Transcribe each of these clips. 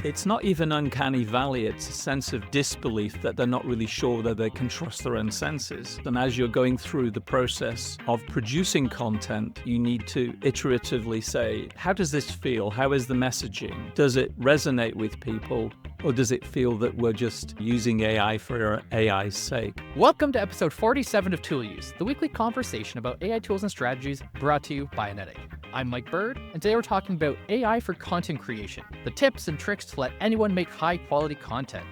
It's not even uncanny valley, it's a sense of disbelief that they're not really sure that they can trust their own senses. And as you're going through the process of producing content, you need to iteratively say, how does this feel? How is the messaging? Does it resonate with people? Or does it feel that we're just using AI for AI's sake? Welcome to episode 47 of Tool Use, the weekly conversation about AI tools and strategies brought to you by Enetic. I'm Mike Bird, and today we're talking about AI for content creation, the tips and tricks to let anyone make high-quality content.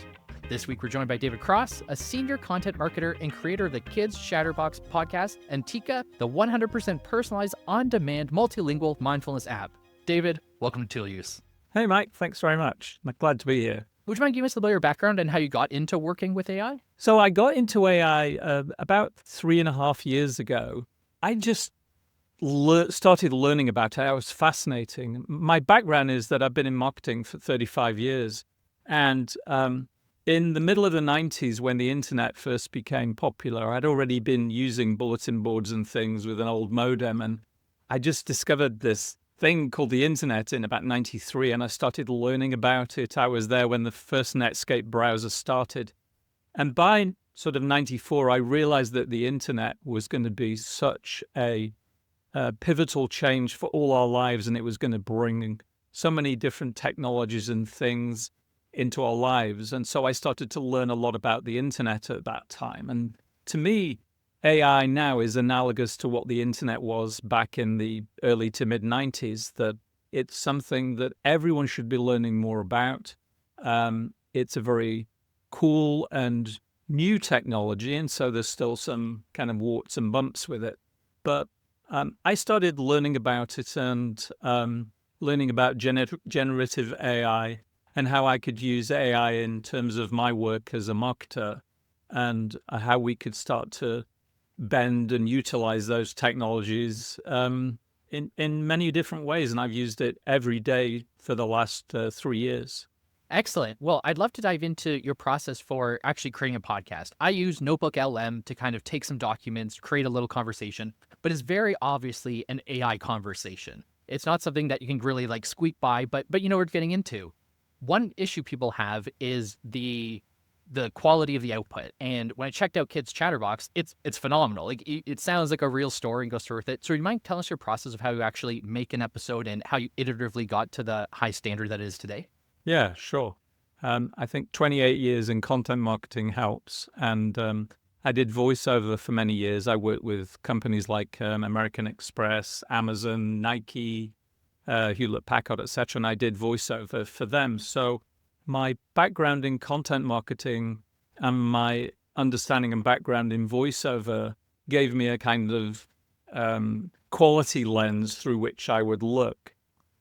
This week we're joined by David Cross, a senior content marketer and creator of the Kids Chatterbox podcast, and Tika, the 100% personalized, on-demand, multilingual mindfulness app. David, welcome to Tool Use. Hey Mike, thanks very much. I'm glad to be here. Would you mind giving us a little bit of your background and how you got into working with AI? So I got into AI about 3.5 years ago. I just started learning about it. I was fascinating. My background is that I've been in marketing for 35 years. And in the middle of the 90s, when the internet first became popular, I'd already been using bulletin boards and things with an old modem. And I just discovered this thing called the internet in about 93, and I started learning about it. I was there when the first Netscape browser started. And by sort of 94, I realized that the internet was going to be such a pivotal change for all our lives, and it was going to bring so many different technologies and things into our lives. And so I started to learn a lot about the internet at that time. And to me, AI now is analogous to what the internet was back in the early to mid 90s, that it's something that everyone should be learning more about. It's a very cool and new technology, and so there's still some kind of warts and bumps with it. But I started learning about it and learning about generative AI and how I could use AI in terms of my work as a marketer, and how we could start to bend and utilize those technologies in many different ways. And I've used it every day for the last 3 years. Excellent. Well, I'd love to dive into your process for actually creating a podcast. I use Notebook LM to kind of take some documents, create a little conversation, but it's very obviously an AI conversation. It's not something that you can really like squeak by, but you know what we're getting into. One issue people have is the quality of the output. And when I checked out Kids Chatterbox, it's phenomenal. Like it sounds like a real story and goes through with it. So do you mind telling us your process of how you actually make an episode and how you iteratively got to the high standard that it is today? Yeah, sure. I think 28 years in content marketing helps. And I did voiceover for many years. I worked with companies like American Express, Amazon, Nike, Hewlett Packard, etc. And I did voiceover for them. So my background in content marketing and my understanding and background in voiceover gave me a kind of quality lens through which I would look.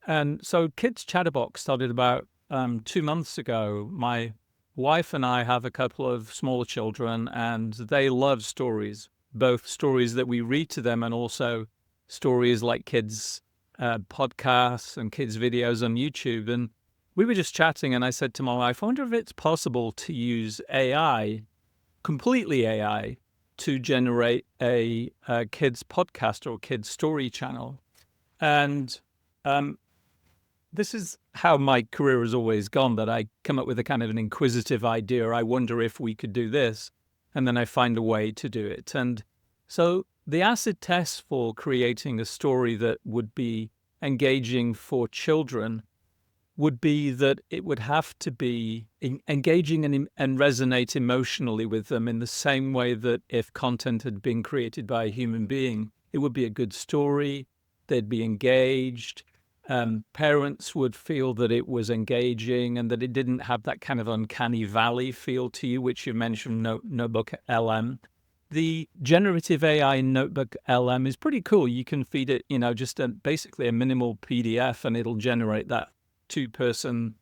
And so Kids Chatterbox started about 2 months ago. My wife and I have a couple of smaller children, and they love stories, both stories that we read to them and also stories like kids' podcasts and kids' videos on YouTube. And we were just chatting, and I said to my wife, I wonder if it's possible to use AI, completely AI, to generate a kids' podcast or kids' story channel. And this is how my career has always gone, that I come up with a kind of an inquisitive idea. I wonder if we could do this, and then I find a way to do it. And so the acid test for creating a story that would be engaging for children would be that it would have to be engaging and resonate emotionally with them in the same way that if content had been created by a human being, it would be a good story, they'd be engaged. Parents would feel that it was engaging and that it didn't have that kind of uncanny valley feel to you, which you mentioned, Notebook LM. The generative AI in Notebook LM is pretty cool. You can feed it, just basically a minimal PDF, and it'll generate that 2-person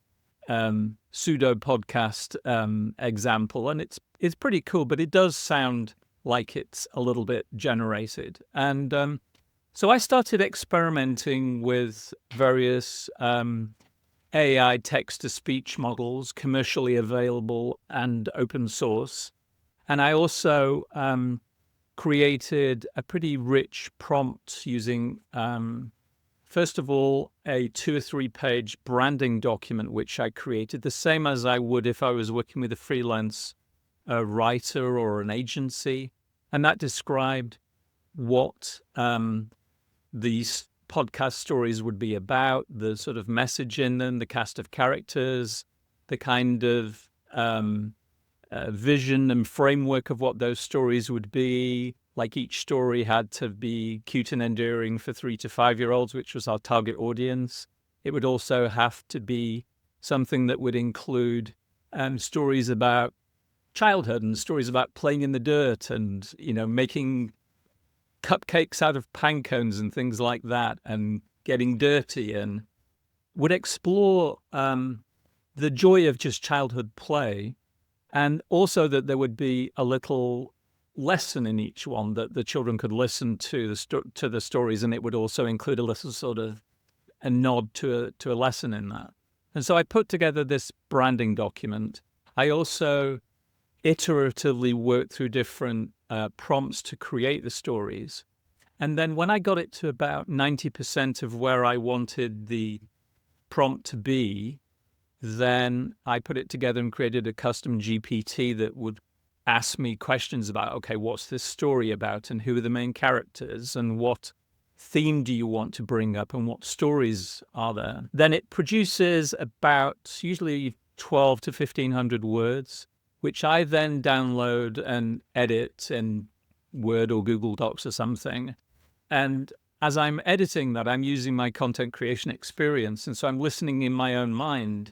pseudo podcast example. And it's pretty cool, but it does sound like it's a little bit generated. And so I started experimenting with various AI text-to-speech models, commercially available and open source. And I also created a pretty rich prompt using first of all, a 2 or 3 page branding document, which I created the same as I would if I was working with a freelance writer or an agency. And that described what these podcast stories would be about, the sort of message in them, the cast of characters, the kind of vision and framework of what those stories would be. Like each story had to be cute and endearing for 3 to 5-year-olds, which was our target audience. It would also have to be something that would include stories about childhood and stories about playing in the dirt and, making cupcakes out of pine cones and things like that and getting dirty, and would explore the joy of just childhood play. And also that there would be a little lesson in each one that the children could listen to the stories, and it would also include a little sort of a nod to a lesson in that. And so I put together this branding document. I also iteratively worked through different prompts to create the stories. And then when I got it to about 90% of where I wanted the prompt to be, then I put it together and created a custom GPT that would ask me questions about, okay, what's this story about and who are the main characters and what theme do you want to bring up and what stories are there? Then it produces about usually 12 to 1,500 words, which I then download and edit in Word or Google Docs or something. And as I'm editing that, I'm using my content creation experience. And so I'm listening in my own mind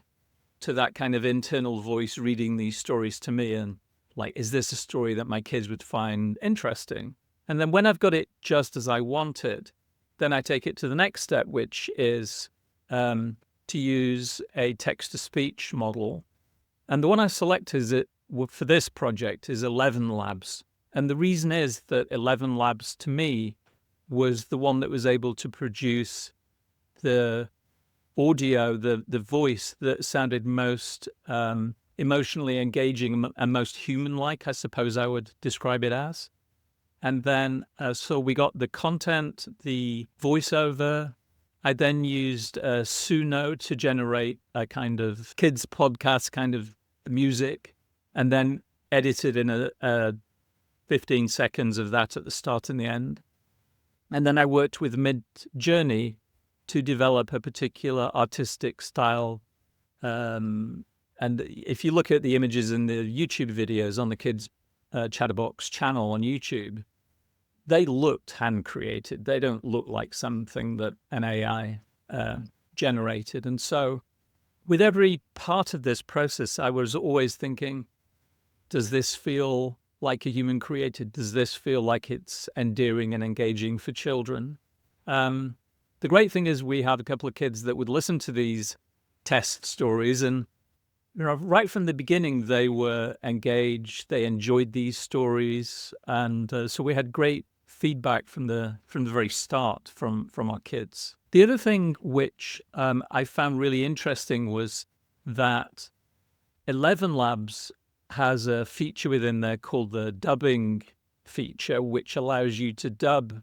to that kind of internal voice reading these stories to me. And like, is this a story that my kids would find interesting? And then when I've got it just as I want it, then I take it to the next step, which is to use a text-to-speech model. And the one I select for this project is ElevenLabs. And the reason is that ElevenLabs, to me, was the one that was able to produce the audio, the voice that sounded most emotionally engaging and most human-like, I suppose I would describe it as. And then, so we got the content, the voiceover. I then used Suno to generate a kind of kids podcast kind of music, and then edited in a 15 seconds of that at the start and the end. And then I worked with Midjourney to develop a particular artistic style. And if you look at the images in the YouTube videos on the Kids Chatterbox channel on YouTube, they looked hand-created. They don't look like something that an AI generated. And so with every part of this process, I was always thinking, does this feel like a human created? Does this feel like it's endearing and engaging for children? The great thing is we have a couple of kids that would listen to these test stories, and right from the beginning, they were engaged. They enjoyed these stories, and so we had great feedback from the very start from our kids. The other thing which I found really interesting was that ElevenLabs has a feature within there called the dubbing feature, which allows you to dub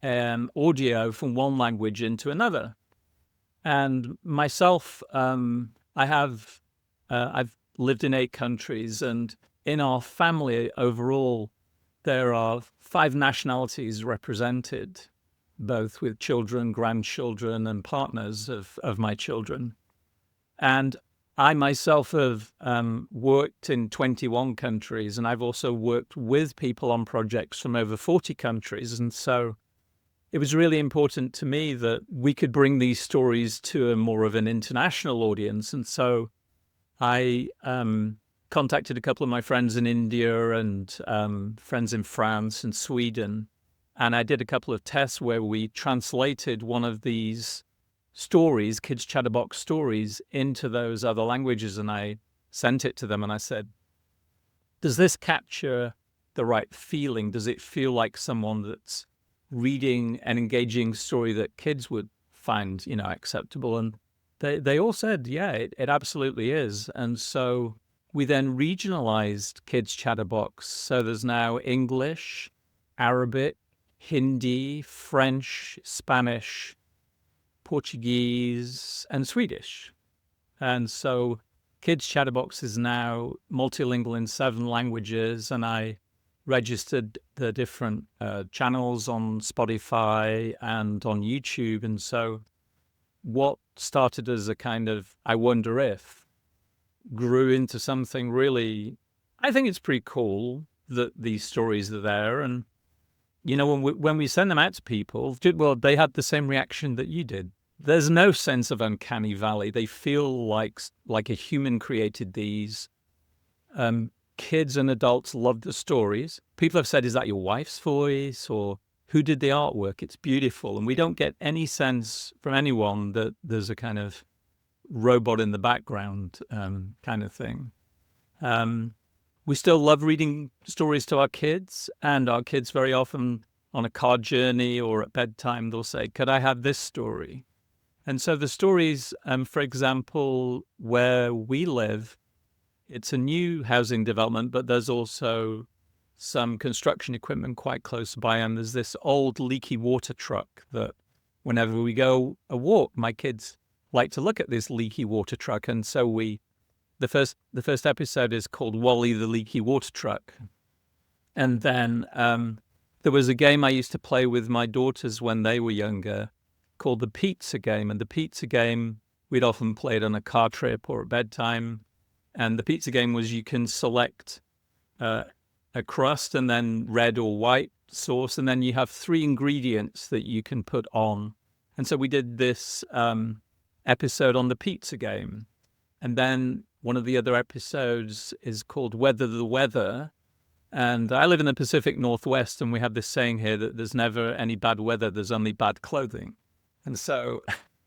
audio from one language into another. And myself, I've lived in 8 countries, and in our family overall, there are 5 nationalities represented, both with children, grandchildren, and partners of my children. And I myself have worked in 21 countries, and I've also worked with people on projects from over 40 countries. And so it was really important to me that we could bring these stories to a more of an international audience. And so I contacted a couple of my friends in India and friends in France and Sweden. And I did a couple of tests where we translated one of these stories, Kids Chatterbox stories, into those other languages. And I sent it to them and I said, does this capture the right feeling? Does it feel like someone that's reading an engaging story that kids would find, acceptable? And they all said, yeah, it absolutely is. And so we then regionalized Kids Chatterbox. So there's now English, Arabic, Hindi, French, Spanish, Portuguese, and Swedish. And so Kids Chatterbox is now multilingual in 7 languages, and I registered the different channels on Spotify and on YouTube. And so what started as a kind of I wonder if grew into something really, I think it's pretty cool that these stories are there. And, you know, when we send them out to people, well, they had the same reaction that you did. There's no sense of uncanny valley. They feel like a human created these. Kids and adults love the stories. People have said, is that your wife's voice, or who did the artwork? It's beautiful. And we don't get any sense from anyone that there's a kind of robot in the background kind of thing. We still love reading stories to our kids, and our kids very often on a car journey or at bedtime, they'll say, could I have this story? And so the stories, for example, where we live, it's a new housing development, but there's also some construction equipment quite close by. And there's this old leaky water truck that whenever we go a walk, my kids like to look at this leaky water truck. And so the first episode is called Wally the Leaky Water Truck. And then there was a game I used to play with my daughters when they were younger called the pizza game. And the pizza game, we'd often played on a car trip or at bedtime. And the pizza game was you can select a crust and then red or white sauce. And then you have 3 ingredients that you can put on. And so we did this episode on the pizza game. And then one of the other episodes is called Weather the Weather. And I live in the Pacific Northwest, and we have this saying here that there's never any bad weather, there's only bad clothing. And so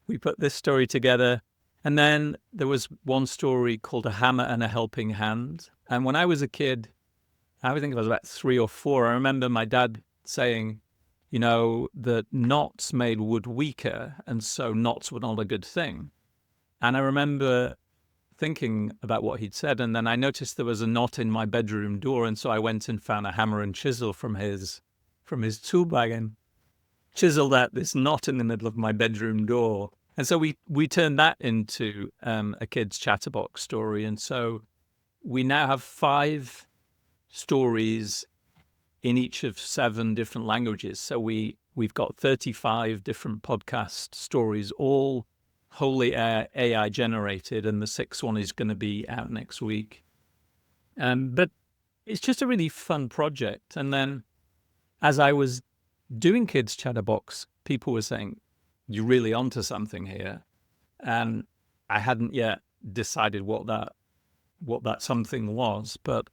we put this story together. And then there was one story called A Hammer and a Helping Hand. And when I was a kid, I think I was about 3 or 4, I remember my dad saying, you know, that knots made wood weaker, and so knots were not a good thing. And I remember thinking about what he'd said, and then I noticed there was a knot in my bedroom door, and so I went and found a hammer and chisel from his tool bag and chiseled out this knot in the middle of my bedroom door. And so we turned that into a Kids Chatterbox story. And so we now have 5 stories in each of 7 different languages. So we've got 35 different podcast stories, all wholly AI generated, and the 6th one is going to be out next week. But it's just a really fun project. And then as I was doing Kids Chatterbox, people were saying, you're really onto something here. And I hadn't yet decided what that something was, but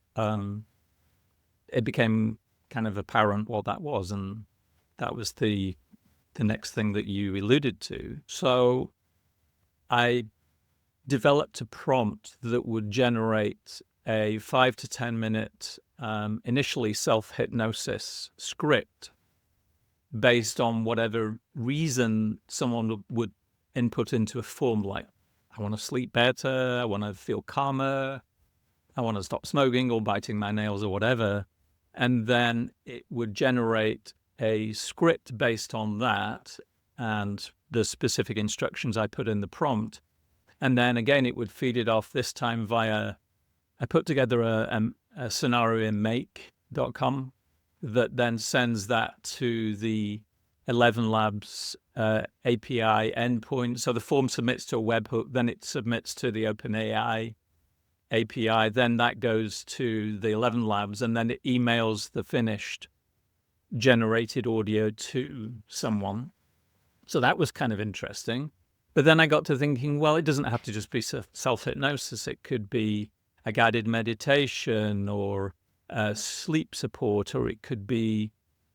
it became kind of apparent what that was. And that was the next thing that you alluded to. So I developed a prompt that would generate a 5 to 10 minute initially self-hypnosis script based on whatever reason someone would input into a form, like, I want to sleep better, I want to feel calmer, I want to stop smoking or biting my nails or whatever. And then it would generate a script based on that and the specific instructions I put in the prompt. And then again, it would feed it off, this time via, I put together a scenario in make.com that then sends that to the ElevenLabs API endpoint. So the form submits to a webhook, then it submits to the OpenAI API, then that goes to the ElevenLabs, and then it emails the finished generated audio to someone. So that was kind of interesting. But then I got to thinking, well, it doesn't have to just be self-hypnosis. It could be a guided meditation or sleep support, or it could be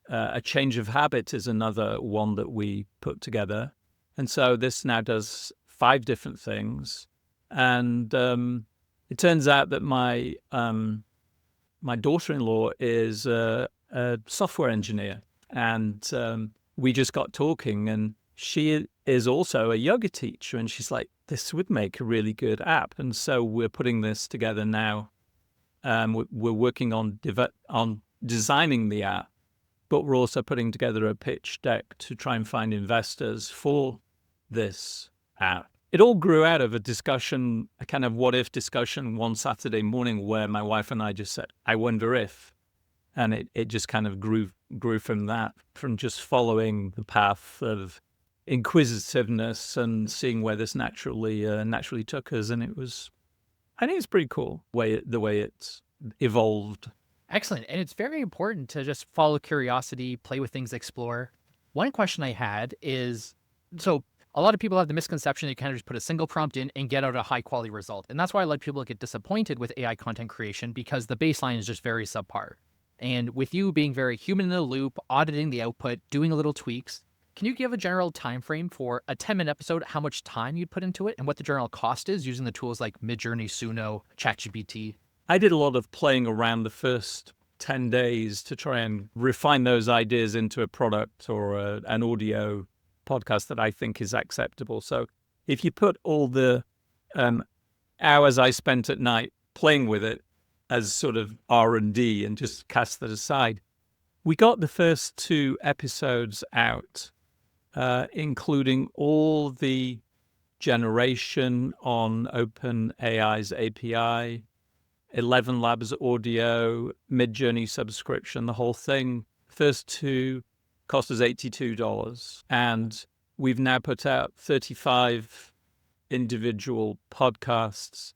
a change of habit is another one that we put together. And so this now does 5 different things. And it turns out that my daughter-in-law is a software engineer. And we just got talking, and she is also a yoga teacher. And she's like, this would make a really good app. And so we're putting this together now. We're working on designing the app, but we're also putting together a pitch deck to try and find investors for this app. It all grew out of a discussion, a kind of what if discussion one Saturday morning where my wife and I just said, I wonder if. And it just kind of grew from that, from just following the path of inquisitiveness and seeing where this naturally took us. And I think it's pretty cool the way it's evolved. Excellent. And it's very important to just follow curiosity, play with things, explore. One question I had is, so a lot of people have the misconception that you kind of just put a single prompt in and get out a high quality result. And that's why a lot of people get disappointed with AI content creation, because the baseline is just very subpar. And with you being very human in the loop, auditing the output, doing a little tweaks, can you give a general time frame for a 10-minute episode, how much time you'd put into it, and what the general cost is using the tools like Midjourney, Suno, ChatGPT? I did a lot of playing around the first 10 days to try and refine those ideas into a product or an audio podcast that I think is acceptable. So if you put all the hours I spent at night playing with it as sort of R&D and just cast that aside, we got the first 2 episodes out, including all the generation on OpenAI's API, ElevenLabs audio, Midjourney subscription, the whole thing. First 2 cost us $82. And we've now put out 35 individual podcasts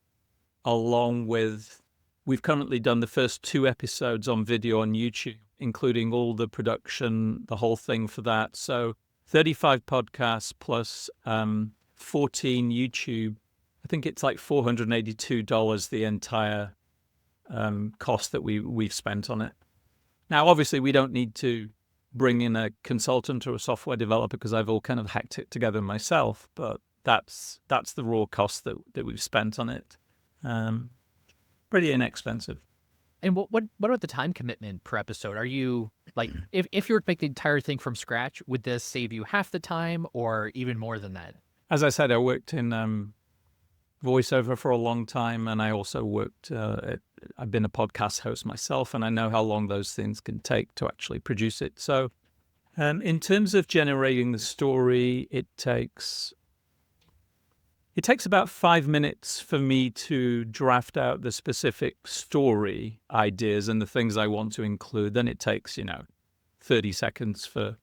along with, we've currently done the first 2 episodes on video on YouTube, including all the production, the whole thing for that. So 35 podcasts plus 14 YouTube. I think it's like $482 the entire cost that we've spent on it. Now, obviously, we don't need to bring in a consultant or a software developer because I've all kind of hacked it together myself. But that's the raw cost that we've spent on it. Pretty inexpensive. And what about the time commitment per episode? Are you like, if you were to make the entire thing from scratch, would this save you half the time or even more than that? As I said, I worked in voiceover for a long time, and I also worked. I've been a podcast host myself, and I know how long those things can take to actually produce it. So, in terms of generating the story, it takes about 5 minutes for me to draft out the specific story ideas and the things I want to include. Then it takes 30 seconds for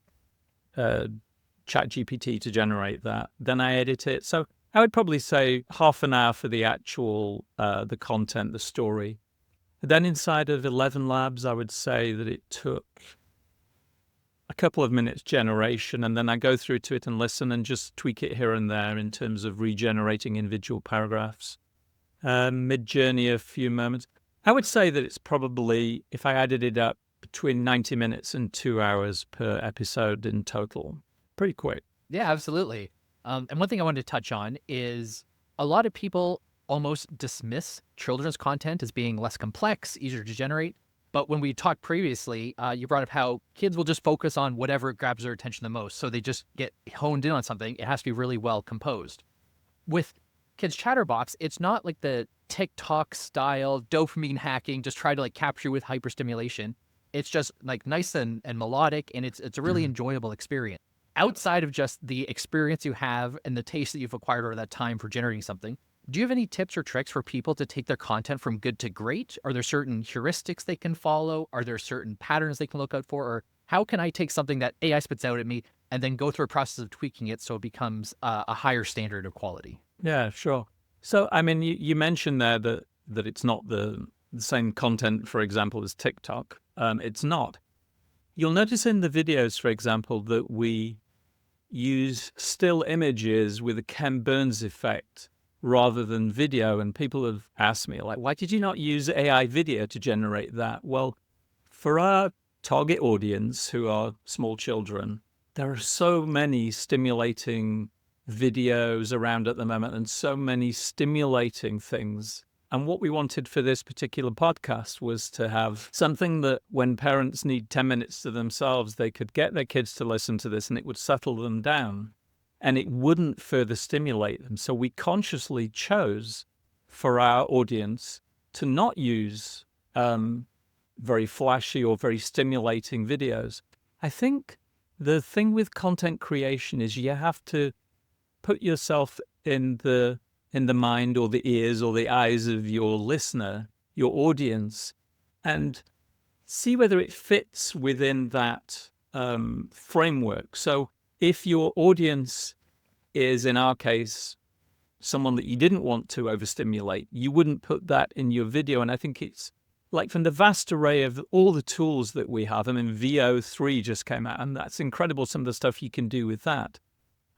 ChatGPT to generate that. Then I edit it. So I would probably say half an hour for the actual, the content, the story. Then inside of ElevenLabs, I would say that it took a couple of minutes generation, and then I go through to it and listen and just tweak it here and there in terms of regenerating individual paragraphs. Midjourney, a few moments. I would say that it's probably, if I added it up, between 90 minutes and 2 hours per episode in total. Pretty quick. Yeah, absolutely. And one thing I wanted to touch on is a lot of people almost dismiss children's content as being less complex, easier to generate. But when we talked previously, you brought up how kids will just focus on whatever grabs their attention the most. So they just get honed in on something. It has to be really well composed. With kids' chatterbox, it's not like the TikTok style dopamine hacking, just try to like capture with hyperstimulation. It's just like nice and melodic, and it's a really enjoyable experience. Outside of just the experience you have and the taste that you've acquired over that time for generating something, do you have any tips or tricks for people to take their content from good to great? Are there certain heuristics they can follow? Are there certain patterns they can look out for? Or how can I take something that AI spits out at me and then go through a process of tweaking it so it becomes a higher standard of quality? Yeah, sure. So, I mean, you mentioned there that it's not the same content, for example, as TikTok. It's not. You'll notice in the videos, for example, that we use still images with a Ken Burns effect rather than video. And people have asked me, like, why did you not use AI video to generate that? Well, for our target audience, who are small children, there are so many stimulating videos around at the moment and so many stimulating things. And what we wanted for this particular podcast was to have something that when parents need 10 minutes to themselves, they could get their kids to listen to this and it would settle them down and it wouldn't further stimulate them. So we consciously chose for our audience to not use very flashy or very stimulating videos. I think the thing with content creation is you have to put yourself in the mind or the ears or the eyes of your listener, your audience, and see whether it fits within that framework. So if your audience is, in our case, someone that you didn't want to overstimulate, you wouldn't put that in your video. And I think it's like, from the vast array of all the tools that we have, I mean, VO3 just came out, and that's incredible, some of the stuff you can do with that.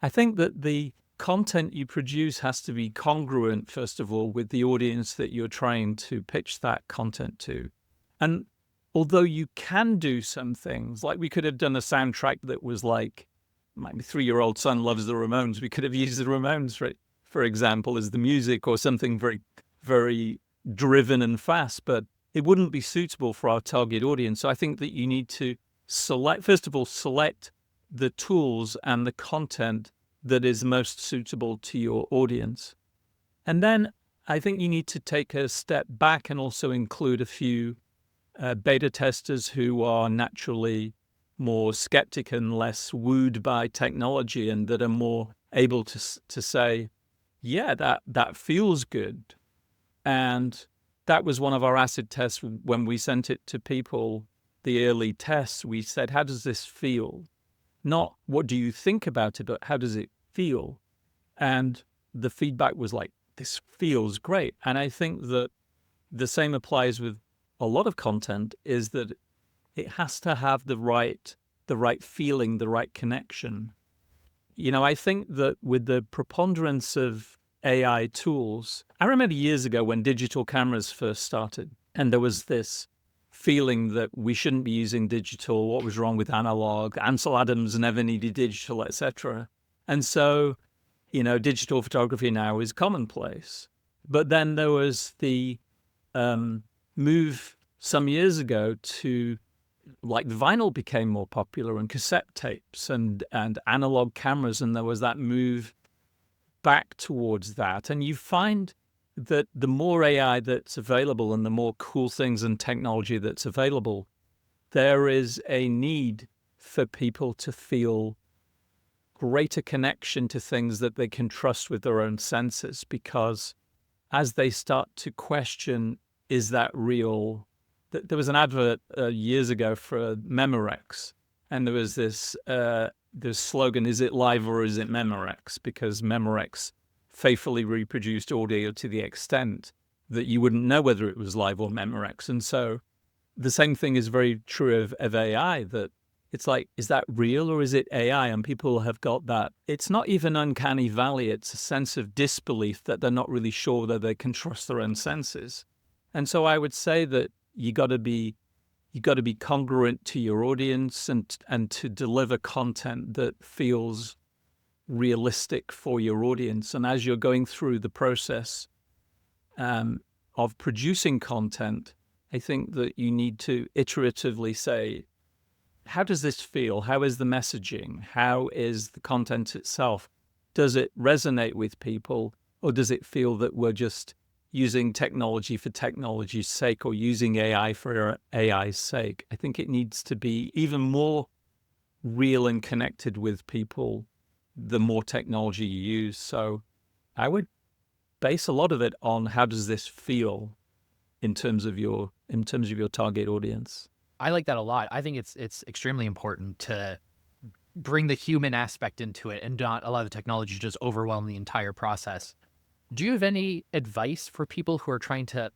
I think that the content you produce has to be congruent, first of all, with the audience that you're trying to pitch that content to. And although you can do some things, like we could have done a soundtrack that was like, my 3-year-old son loves the Ramones. We could have used the Ramones, for example, as the music, or something very, very driven and fast, but it wouldn't be suitable for our target audience. So I think that you need to select the tools and the content that is most suitable to your audience. And then I think you need to take a step back and also include a few beta testers who are naturally more skeptic and less wooed by technology, and that are more able to say, yeah, that feels good. And that was one of our acid tests. When we sent it to people, the early tests, we said, how does this feel? Not what do you think about it, but how does it feel? And the feedback was like, this feels great. And I think that the same applies with a lot of content, is that it has to have the right feeling, the right connection. I think that with the preponderance of AI tools, I remember years ago when digital cameras first started, and there was this feeling that we shouldn't be using digital, what was wrong with analog, Ansel Adams never needed digital, etc. And so, digital photography now is commonplace. But then there was the move some years ago to, like, vinyl became more popular, and cassette tapes and analog cameras, and there was that move back towards that. And you find that the more AI that's available and the more cool things and technology that's available, there is a need for people to feel greater connection to things that they can trust with their own senses, because as they start to question, is that real? There was an advert years ago for Memorex, and there was this slogan, is it live or is it Memorex? Because Memorex faithfully reproduced audio to the extent that you wouldn't know whether it was live or Memorex. And so the same thing is very true of AI, that it's like, is that real or is it AI? And people have got that. It's not even uncanny valley. It's a sense of disbelief that they're not really sure that they can trust their own senses. And so I would say that you got to be congruent to your audience, and to deliver content that feels realistic for your audience. And as you're going through the process of producing content, I think that you need to iteratively say, how does this feel? How is the messaging? How is the content itself? Does it resonate with people, or does it feel that we're just using technology for technology's sake, or using AI for AI's sake? I think it needs to be even more real and connected with people the more technology you use. So I would base a lot of it on, how does this feel in terms of your target audience. I like that a lot. I think it's extremely important to bring the human aspect into it and not allow the technology to just overwhelm the entire process. Do you have any advice for people who are trying to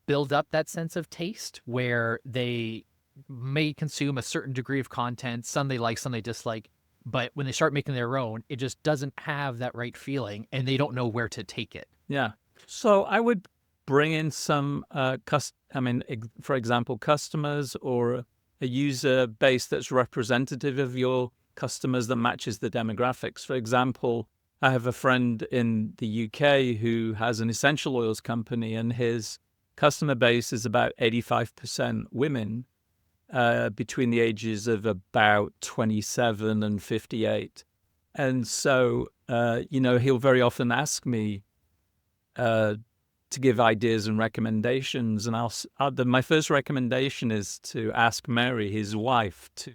build up that sense of taste, where they may consume a certain degree of content, some they like, some they dislike, but when they start making their own, it just doesn't have that right feeling and they don't know where to take it? Yeah. So I would bring in some, for example, customers, or a user base that's representative of your customers, that matches the demographics. For example, I have a friend in the UK who has an essential oils company, and his customer base is about 85% women between the ages of about 27 and 58. And so, he'll very often ask me to give ideas and recommendations. And my first recommendation is to ask Mary, his wife, to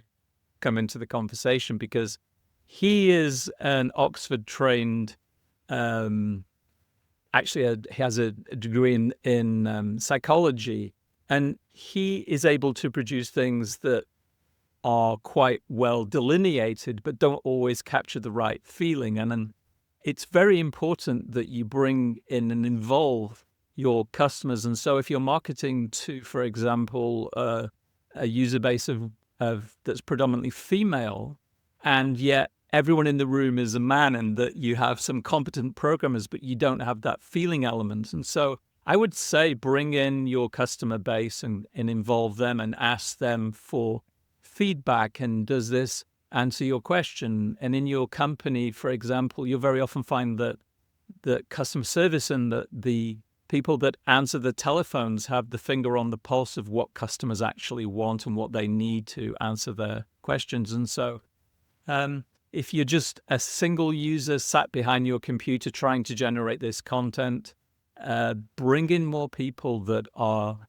come into the conversation, because he is an Oxford-trained um, he has a degree in psychology, and he is able to produce things that are quite well delineated, but don't always capture the right feeling. And then it's very important that you bring in and involve your customers. And so if you're marketing to, for example, a user base of that's predominantly female, and yet everyone in the room is a man, and that you have some competent programmers, but you don't have that feeling element. And so I would say bring in your customer base and involve them and ask them for feedback. And does this answer your question? And in your company, for example, you'll very often find that customer service and the people that answer the telephones have the finger on the pulse of what customers actually want and what they need to answer their questions. And so if you're just a single user sat behind your computer trying to generate this content, bring in more people that are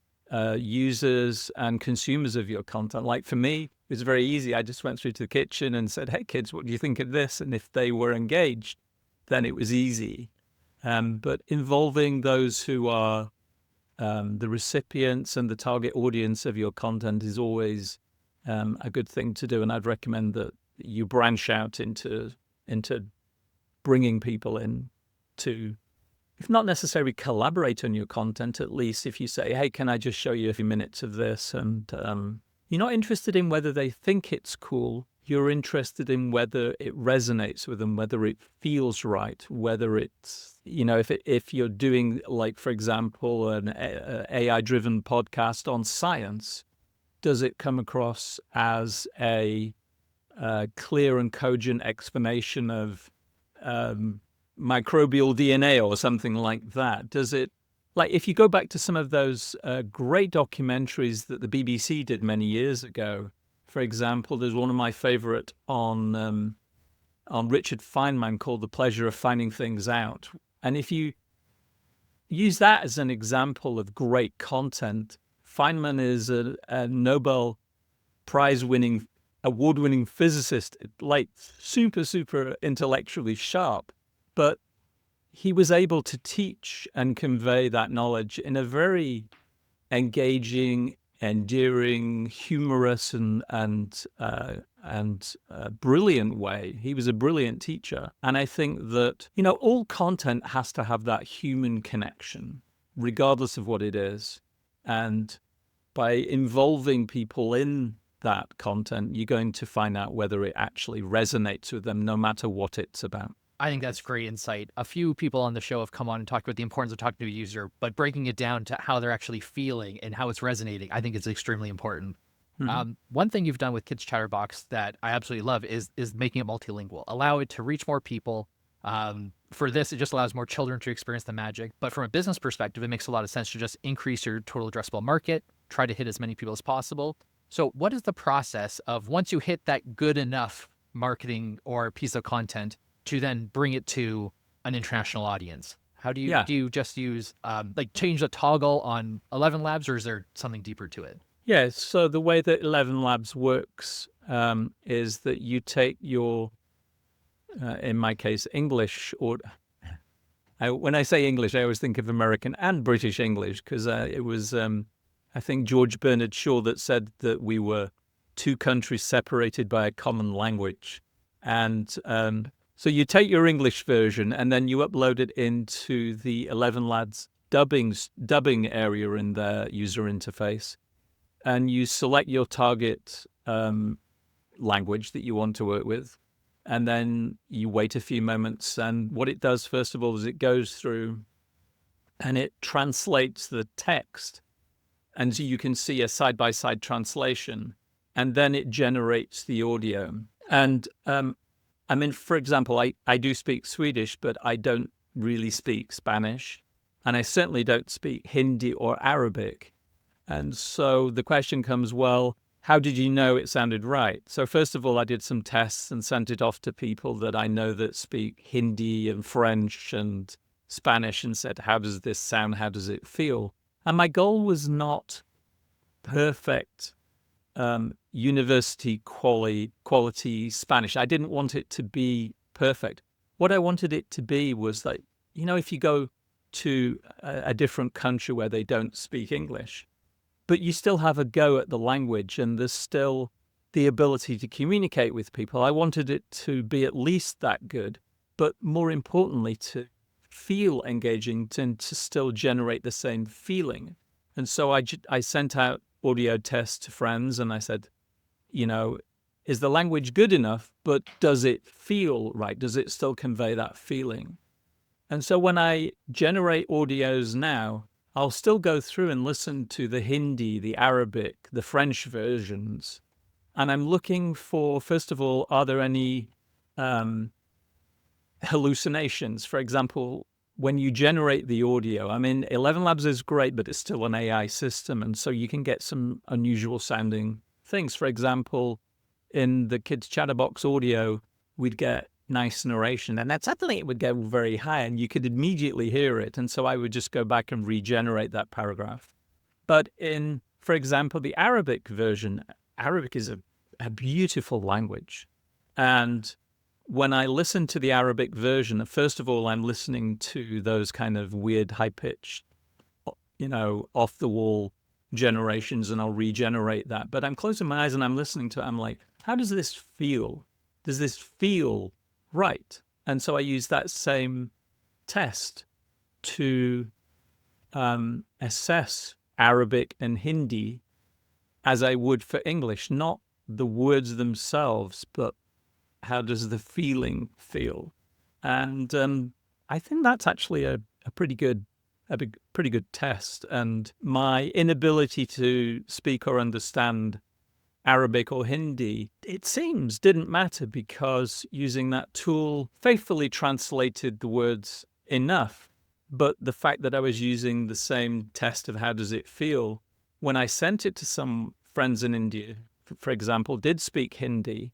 users and consumers of your content. Like for me, it was very easy. I just went through to the kitchen and said, "Hey kids, what do you think of this?" And if they were engaged, then it was easy. But involving those who are the recipients and the target audience of your content is always a good thing to do. And I'd recommend that you branch out into bringing people in to, if not necessarily collaborate on your content, at least if you say, "Hey, can I just show you a few minutes of this?" And you're not interested in whether they think it's cool. You're interested in whether it resonates with them, whether it feels right, whether it's, if you're doing, like, for example, an AI-driven podcast on science, does it come across as a clear and cogent explanation of microbial DNA or something like that? Does it, like, if you go back to some of those great documentaries that the BBC did many years ago, for example, there's one of my favorite on Richard Feynman called The Pleasure of Finding Things Out. And if you use that as an example of great content, Feynman is a Nobel Prize-winning, award-winning physicist, like super, super intellectually sharp. But he was able to teach and convey that knowledge in a very engaging, endearing, humorous, and brilliant way. He was a brilliant teacher. And I think that, all content has to have that human connection, regardless of what it is. And by involving people in that content, you're going to find out whether it actually resonates with them, no matter what it's about. I think that's great insight. A few people on the show have come on and talked about the importance of talking to a user, but breaking it down to how they're actually feeling and how it's resonating, I think is extremely important. Mm-hmm. One thing you've done with Kids Chatterbox that I absolutely love is making it multilingual, allow it to reach more people. For this, it just allows more children to experience the magic. But from a business perspective, it makes a lot of sense to just increase your total addressable market, try to hit as many people as possible. So what is the process of, once you hit that good enough marketing or piece of content, to then bring it to an international audience? How do you do you just use change the toggle on ElevenLabs, or is there something deeper to it? Yeah, so the way that ElevenLabs works is that you take your, in my case, English, or when I say English, I always think of American and British English, because it was, I think, George Bernard Shaw that said that we were two countries separated by a common language. And so you take your English version and then you upload it into the ElevenLabs dubbing area in their user interface. And you select your target language that you want to work with. And then you wait a few moments. And what it does, first of all, is it goes through and it translates the text. And so you can see a side-by-side translation. And then it generates the audio. And for example, I do speak Swedish, but I don't really speak Spanish. And I certainly don't speak Hindi or Arabic. And so the question comes, well, how did you know it sounded right? So first of all, I did some tests and sent it off to people that I know that speak Hindi and French and Spanish and said, how does this sound? How does it feel? And my goal was not perfect university quality Spanish. I didn't want it to be perfect. what I wanted it to be was like, if you go to a different country where they don't speak English, but you still have a go at the language and there's still the ability to communicate with people. I wanted it to be at least that good, but more importantly, to feel engaging and to still generate the same feeling. And so I sent out audio tests to friends and I said, is the language good enough, but does it feel right? Does it still convey that feeling? And so when I generate audios now, I'll still go through and listen to the Hindi, the Arabic, the French versions. And I'm looking for, first of all, are there any hallucinations? For example, when you generate the audio, ElevenLabs is great, but it's still an AI system. And so you can get some unusual sounding things. For example, in the kids chatterbox audio, we'd get nice narration, and then suddenly it would go very high and you could immediately hear it. And so I would just go back and regenerate that paragraph. But in, for example, the Arabic version, Arabic is a beautiful language. And when I listen to the Arabic version, first of all, I'm listening to those kind of weird high-pitched, off the wall generations, and I'll regenerate that. But I'm closing my eyes and I'm listening to it. I'm like, how does this feel? Does this feel right? And so I use that same test to assess Arabic and Hindi as I would for English, not the words themselves, but how does the feeling feel? And I think that's actually a pretty good test. And my inability to speak or understand Arabic or Hindi, it seems, didn't matter because using that tool faithfully translated the words enough. But the fact that I was using the same test of how does it feel, when I sent it to some friends in India, for example, did speak Hindi,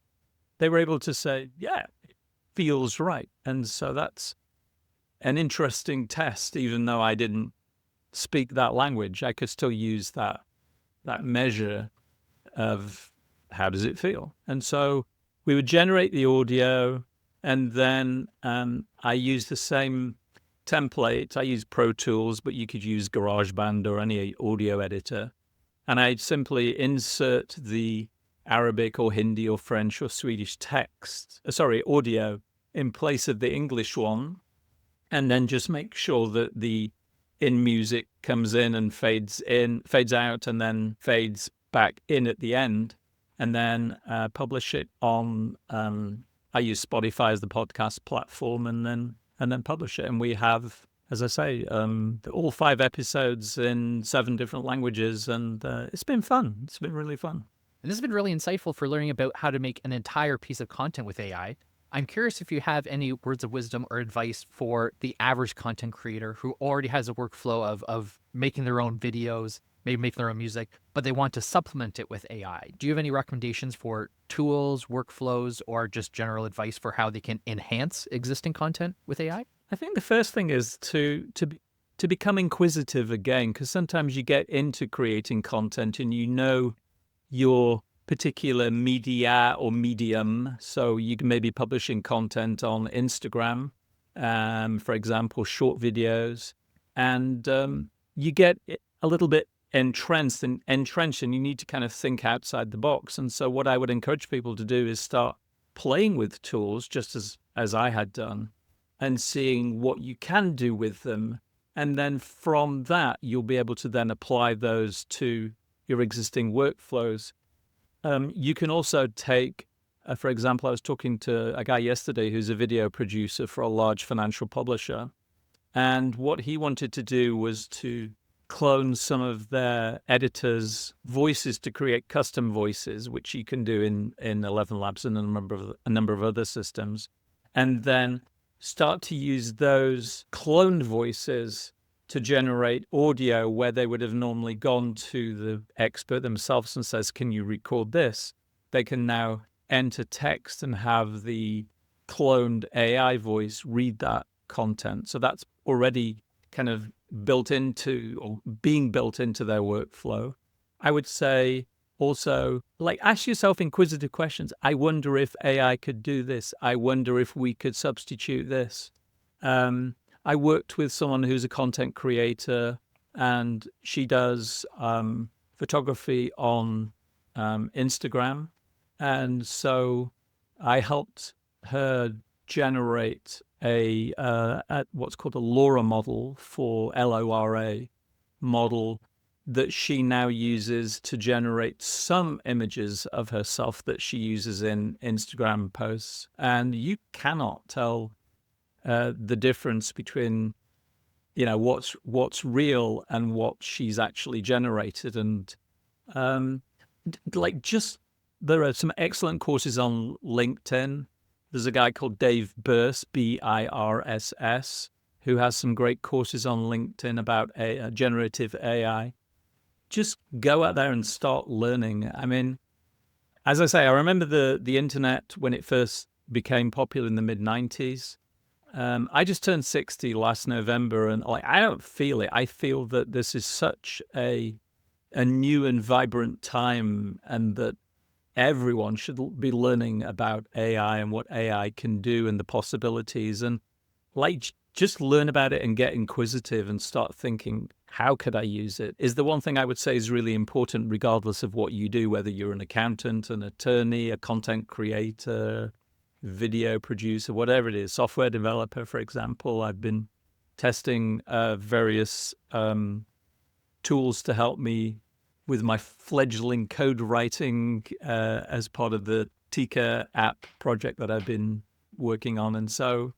they were able to say, yeah, it feels right. And so that's an interesting test. Even though I didn't speak that language, I could still use that measure of how does it feel. And so we would generate the audio, and then I use the same template. I use Pro Tools, but you could use GarageBand or any audio editor. And I'd simply insert the Arabic or Hindi or French or Swedish audio in place of the English one, and then just make sure that the in music comes in and fades out, and then fades back in at the end, and then publish it on. I use Spotify as the podcast platform, and then publish it. And we have, as I say, all 5 episodes in 7 different languages, and it's been fun. It's been really fun. And this has been really insightful for learning about how to make an entire piece of content with AI. I'm curious if you have any words of wisdom or advice for the average content creator who already has a workflow of making their own videos, maybe making their own music, but they want to supplement it with AI. Do you have any recommendations for tools, workflows, or just general advice for how they can enhance existing content with AI? I think the first thing is to become inquisitive again, because sometimes you get into creating content and your particular media or medium. So you can maybe publishing content on Instagram, for example, short videos, and you get a little bit entrenched and you need to kind of think outside the box. And so what I would encourage people to do is start playing with tools, just as I had done, and seeing what you can do with them. And then from that, you'll be able to then apply those to your existing workflows. You can also take, for example, I was talking to a guy yesterday who's a video producer for a large financial publisher. And what he wanted to do was to clone some of their editors' voices to create custom voices, which you can do in ElevenLabs and a number of other systems, and then start to use those cloned voices to generate audio where they would have normally gone to the expert themselves and says, can you record this? They can now enter text and have the cloned AI voice read that content. So that's already kind of built into or being built into their workflow. I would say Also, like, ask yourself inquisitive questions. I wonder if AI could do this. I wonder if we could substitute this. I worked with someone who's a content creator, and she does photography on Instagram. And so I helped her generate what's called a LoRa model, for LoRa model, that she now uses to generate some images of herself that she uses in Instagram posts. And you cannot tell the difference between, what's real and what she's actually generated. And um, just there are some excellent courses on LinkedIn. There's a guy called Dave Burss, Birss, who has some great courses on LinkedIn about generative AI. Just go out there and start learning. I mean, as I say, I remember the internet when it first became popular in the mid-90s. I just turned 60 last November, and like, I don't feel it. I feel that this is such a new and vibrant time, and that everyone should be learning about AI and what AI can do and the possibilities. And like, just learn about it and get inquisitive and start thinking, how could I use it? Is the one thing I would say is really important, regardless of what you do, whether you're an accountant, an attorney, a content creator, video producer, whatever it is, software developer, for example. I've been testing various tools to help me with my fledgling code writing as part of the Tika app project that I've been working on. And so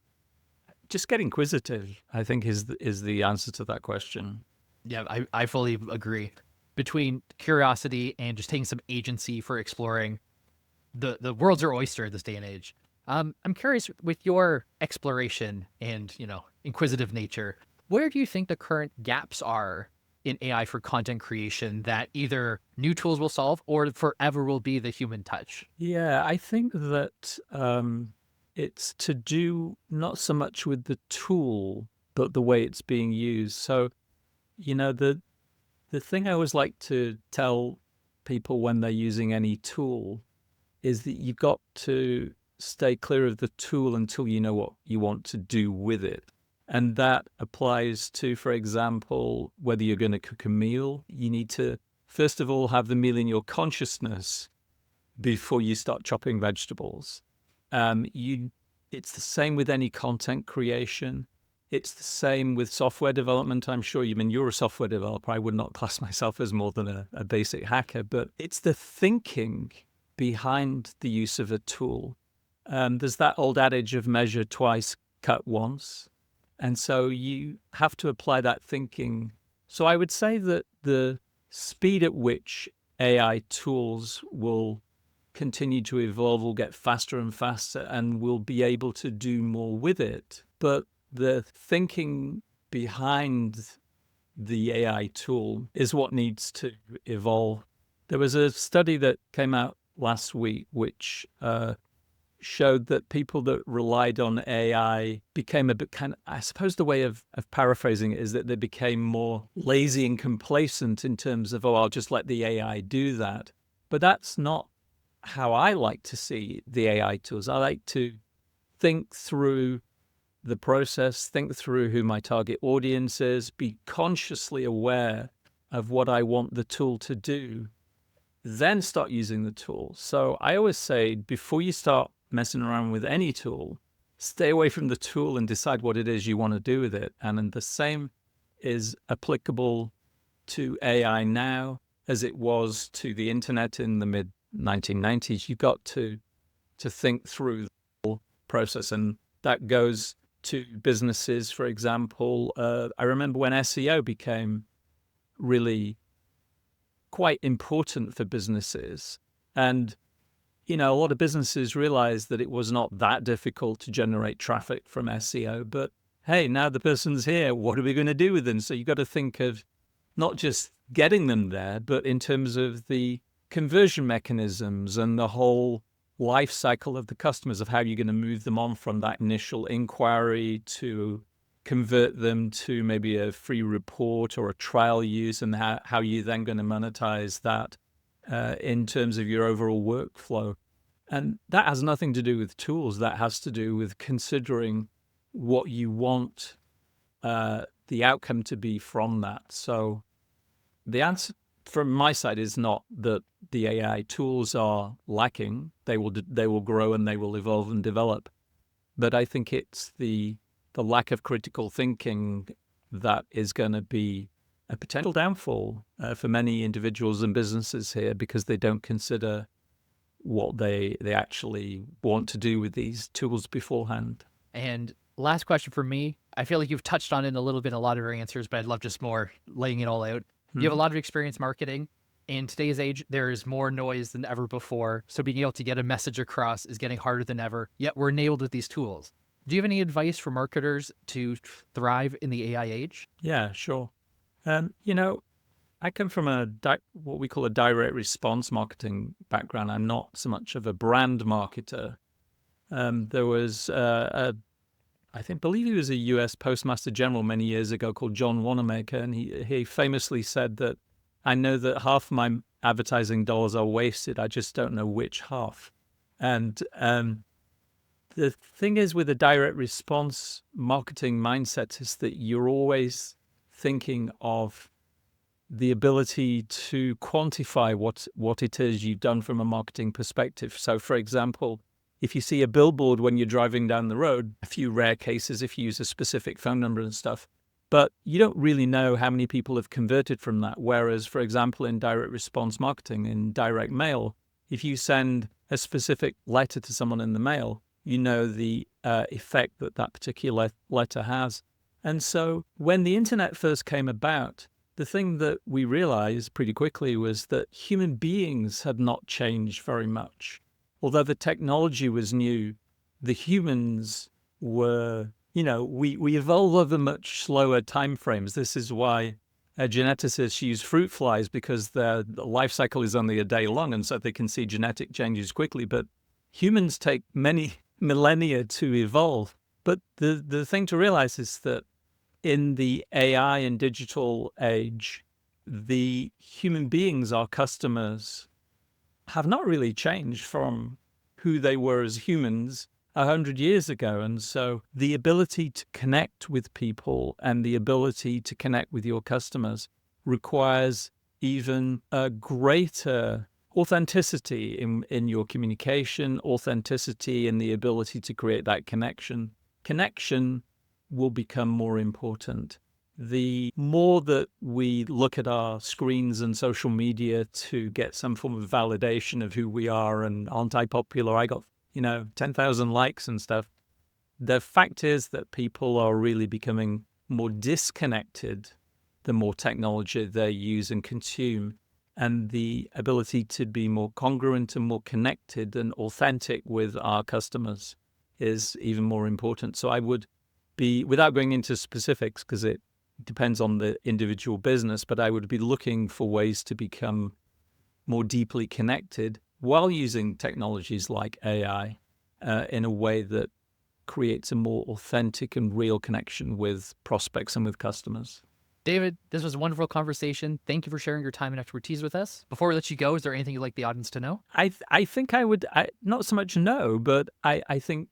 just get inquisitive, I think, is the answer to that question. Yeah, I fully agree. Between curiosity and just taking some agency for exploring, the world's your oyster this day and age. I'm curious, with your exploration and, inquisitive nature, where do you think the current gaps are in AI for content creation that either new tools will solve or forever will be the human touch? Yeah, I think that it's to do not so much with the tool, but the way it's being used. So, the thing I always like to tell people when they're using any tool is that you've got to stay clear of the tool until you know what you want to do with it. And that applies to, for example, whether you're going to cook a meal. You need to, first of all, have the meal in your consciousness before you start chopping vegetables. It's the same with any content creation. It's the same with software development. I'm sure you're a software developer. I would not class myself as more than a basic hacker, but it's the thinking behind the use of a tool. There's that old adage of measure twice, cut once. And so you have to apply that thinking. So I would say that the speed at which AI tools will continue to evolve will get faster and faster, and we'll be able to do more with it. But the thinking behind the AI tool is what needs to evolve. There was a study that came out last week which showed that people that relied on AI became a bit I suppose the way of paraphrasing it is that they became more lazy and complacent in terms of, I'll just let the AI do that. But that's not how I like to see the AI tools. I like to think through the process, think through who my target audience is, be consciously aware of what I want the tool to do, then start using the tool. So I always say, before you start messing around with any tool, stay away from the tool and decide what it is you want to do with it. And then the same is applicable to AI now as it was to the internet in the mid 1990s. You've got to think through the whole process, and that goes to businesses. For example, I remember when SEO became really quite important for businesses, and a lot of businesses realized that it was not that difficult to generate traffic from SEO, but hey, now the person's here, what are we going to do with them? So you've got to think of not just getting them there, but in terms of the conversion mechanisms and the whole life cycle of the customers, of how you're going to move them on from that initial inquiry to convert them to maybe a free report or a trial use, and how you're then going to monetize that. in terms of your overall workflow. And that has nothing to do with tools. That has to do with considering what you want the outcome to be from that. So the answer from my side is not that the AI tools are lacking. They will grow and they will evolve and develop. But I think it's the lack of critical thinking that is going to be a potential downfall for many individuals and businesses here, because they don't consider what they actually want to do with these tools beforehand. And last question for me. I feel like you've touched on it a little bit in a lot of your answers, but I'd love just more laying it all out. You have a lot of experience marketing. In today's age, there is more noise than ever before. So being able to get a message across is getting harder than ever, yet we're enabled with these tools. Do you have any advice for marketers to thrive in the AI age? Yeah, sure. I come from what we call a direct response marketing background. I'm not so much of a brand marketer. There was believe he was a U.S. Postmaster General many years ago called John Wanamaker, and he famously said that, I know that half my advertising dollars are wasted, I just don't know which half. And the thing is with a direct response marketing mindset is that you're always thinking of the ability to quantify what it is you've done from a marketing perspective. So, for example, if you see a billboard when you're driving down the road, a few rare cases if you use a specific phone number and stuff, but you don't really know how many people have converted from that. Whereas, for example, in direct response marketing, in direct mail, if you send a specific letter to someone in the mail, you know the effect that particular letter has. And so when the internet first came about, the thing that we realized pretty quickly was that human beings had not changed very much. Although the technology was new, the humans were, we evolve over much slower time frames. This is why geneticists use fruit flies, because their life cycle is only a day long, and so they can see genetic changes quickly. But humans take many millennia to evolve. But the thing to realize is that in the AI and digital age, the human beings, our customers, have not really changed from who they were as humans 100 years ago. And so the ability to connect with people and the ability to connect with your customers requires even a greater authenticity in your communication, authenticity in the ability to create that connection. Connection will become more important. The more that we look at our screens and social media to get some form of validation of who we are and aren't I popular, I got, 10,000 likes and stuff. The fact is that people are really becoming more disconnected the more technology they use and consume. And the ability to be more congruent and more connected and authentic with our customers is even more important. So I would be, without going into specifics, because it depends on the individual business, but I would be looking for ways to become more deeply connected while using technologies like AI in a way that creates a more authentic and real connection with prospects and with customers. David, this was a wonderful conversation. Thank you for sharing your time and expertise with us. Before we let you go, is there anything you'd like the audience to know? I think I would, not so much know, but I think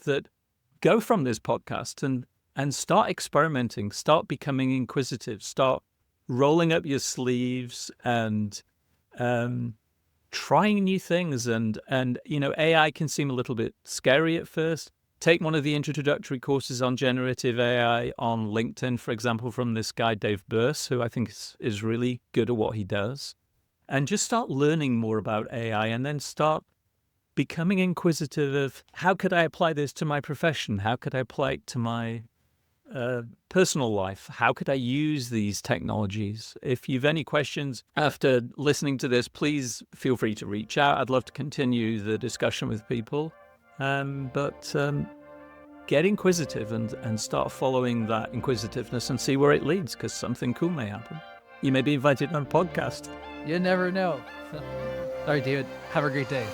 that go from this podcast and start experimenting, start becoming inquisitive, start rolling up your sleeves and trying new things. And AI can seem a little bit scary at first. Take one of the introductory courses on generative AI on LinkedIn, for example, from this guy, Dave Burse, who I think is really good at what he does. And just start learning more about AI and then start becoming inquisitive of how could I apply this to my profession? How could I apply it to my personal life? How could I use these technologies? If you've any questions after listening to this, please feel free to reach out. I'd love to continue the discussion with people. But get inquisitive and start following that inquisitiveness and see where it leads, because something cool may happen. You may be invited on a podcast. You never know. All right, David, have a great day.